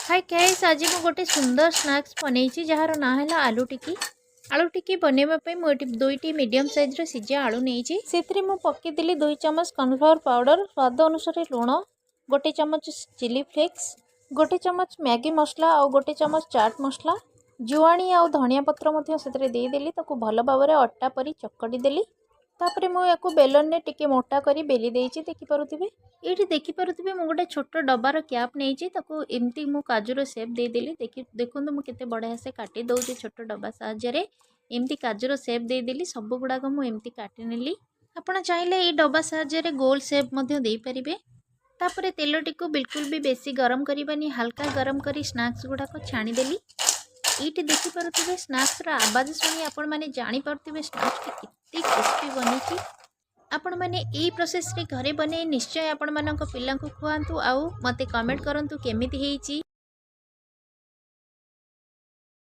Hi guys, आज मैं गोटे सुंदर स्नैक्स बनई जार ना है आलू टिकी। आलू टिकी बनवाई मुझे दुईटी मीडियम साइज सिझा आलू नहीं से पकईदेली 2 चमच कॉर्नफ्लावर पाउडर, स्वाद अनुसार लुण, गोटे चमच चिली फ्लेक्स, गोटे चमच मैगी मसला और गोटे चमच चाट मसला, जुआणी और धनिया पत्र देदेली भल भाव अटा परी चकटी देली। तापर मुझे बेलन ने टिके मोटा करी बेली देछि। देखिपे ये देखिपे मुझे गोटे छोट डबार कैप नहीं एमती मु काजूर सेप देदेली। देखो मुझे बढ़िया से काटी दौर छोट डबा साहाय्य एमती काजूर सेप देदेली। सब गुड़ाक मुझे काटी नेली। आपड़ चाहिए ये डबा साहाय्य गोल सेप दे पारे। तापर तेलटी को बिल्कुल भी बेसी गरम करवानी, हल्का गरम कर स्नैक्स गुड़ाक छाणीदेली। ये देखिपे स्नैक्स आवाज शुणी आपण मैंने जापे स्नैक्स केते क्रिस्पी बनी। आपण मैंने यही प्रोसेस रे घरे बने निश्चय आपण मानक पिला खुआंतु आउ मते कमेंट करंतु केमिति हेइची।